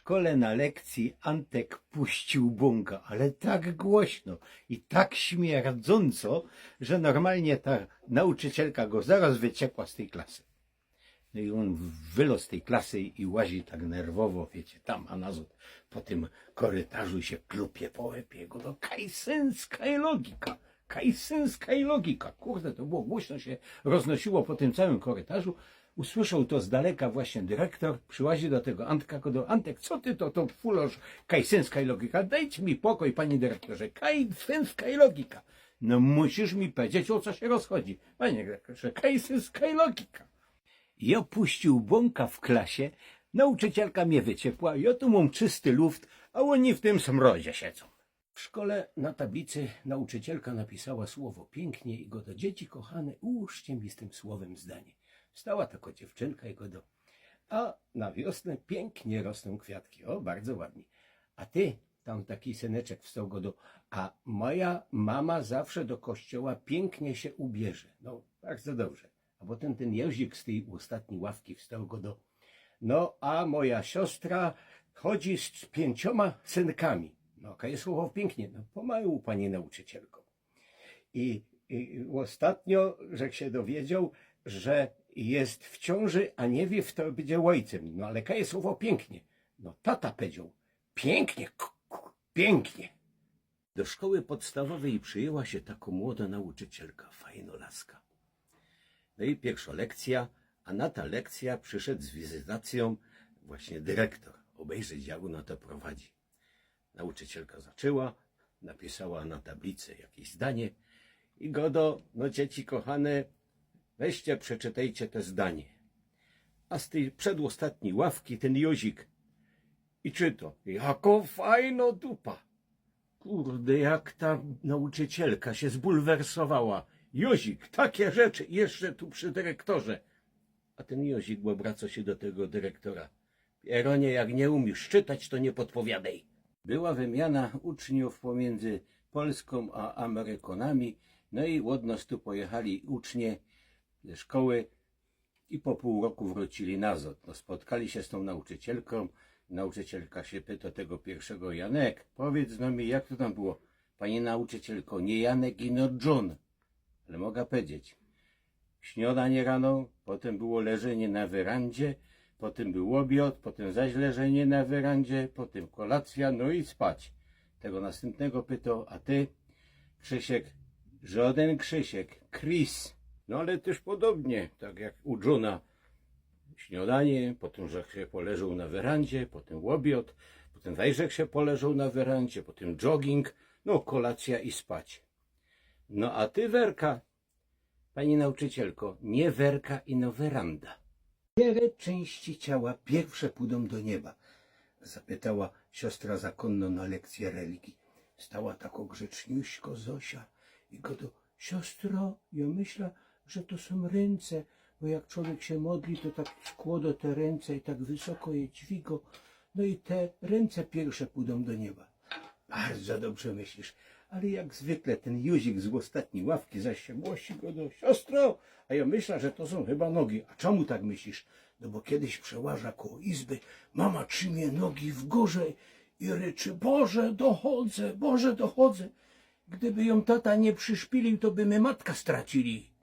szkole na lekcji Antek puścił bąka, ale tak głośno i tak śmierdząco, że normalnie ta nauczycielka go zaraz wyciekła z tej klasy. No i on wylazł z tej klasy i łazi tak nerwowo, wiecie, tam a nazad po tym korytarzu się klupie po łebie. No kajsynska i logika, kajsynska i logika. Kurde, to było głośno, się roznosiło po tym całym korytarzu. Usłyszał to z daleka właśnie dyrektor, przyłazi do tego Antka, do Antek, co ty to fulosz, kajsynska i logika, dajcie mi pokój, panie dyrektorze, kajsynska i logika. No musisz mi powiedzieć, o co się rozchodzi, panie dyrektorze, kajsynska i logika. I opuścił bąka w klasie, nauczycielka mnie wyciepła, ja tu mam czysty luft, a oni w tym smrodzie siedzą. W szkole na tablicy nauczycielka napisała słowo pięknie i go do dzieci kochane, ułóżcie mi z tym słowem zdanie. Wstała taka dziewczynka i go do... A na wiosnę pięknie rosną kwiatki. O, bardzo ładnie. A ty, tam taki syneczek wstał go do... A moja mama zawsze do kościoła pięknie się ubierze. No, bardzo dobrze. A potem ten Józik z tej ostatniej ławki wstał go do... No, a moja siostra chodzi z 5 synkami. No, jakie słowo pięknie. No, pomału, pani nauczycielko. I ostatnio, że się dowiedział, że jest w ciąży, a nie wie, kto będzie ojcem. No ale jakie słowo pięknie. No tata powiedział. Pięknie, pięknie. Do szkoły podstawowej przyjęła się taka młoda nauczycielka, fajnolaska. No i pierwsza lekcja, a na ta lekcja przyszedł z wizytacją właśnie dyrektor. Obejrzeć, jak ona to prowadzi. Nauczycielka zaczęła, napisała na tablicy jakieś zdanie i Godo, no dzieci kochane, weźcie, przeczytajcie te zdanie. A z tej przedostatniej ławki ten Józik. I czyto, jako fajno dupa. Kurde, jak ta nauczycielka się zbulwersowała. Józik, takie rzeczy, jeszcze tu przy dyrektorze. A ten Józik obraca się do tego dyrektora. Pieronie, jak nie umiesz czytać, to nie podpowiadaj. Była wymiana uczniów pomiędzy Polską a Amerykanami. No i od nas tu pojechali ucznie ze szkoły i po pół roku wrócili nazad. No, spotkali się z tą nauczycielką. Nauczycielka się pyta tego pierwszego: Janek, powiedz no mi, jak to tam było? Pani nauczycielko, nie Janek, ino John. Ale mogę powiedzieć. Śniadanie rano, potem było leżenie na werandzie, potem był obiad, potem zaś leżenie na werandzie, potem kolacja, no i spać. Tego następnego pytał: a ty, Krzysiek? Żaden Krzysiek, Chris. No ale też podobnie, tak jak u Johna. Śniadanie, potem że się poleżał na werandzie, potem obiad, potem wejrzek się poleżał na werandzie, potem jogging, no kolacja i spać. No a ty, Werka, pani nauczycielko, nie Werka ino weranda. Które części ciała pierwsze pójdą do nieba? Zapytała siostra zakonna na lekcję religii. Stała tako grzeczniuśko Zosia i go do: siostro, ja myślę, że to są ręce, bo jak człowiek się modli, to tak składa te ręce i tak wysoko je dźwigo, no i te ręce pierwsze pójdą do nieba. Bardzo dobrze myślisz, ale jak zwykle ten Józik z ostatniej ławki zaś się głosi go do: siostro, a ja myślę, że to są chyba nogi. A czemu tak myślisz? No bo kiedyś przełaża koło izby, mama trzymie nogi w górze i ryczy: Boże, dochodzę, Boże, dochodzę. Gdyby ją tata nie przyszpilił, to by my matka stracili.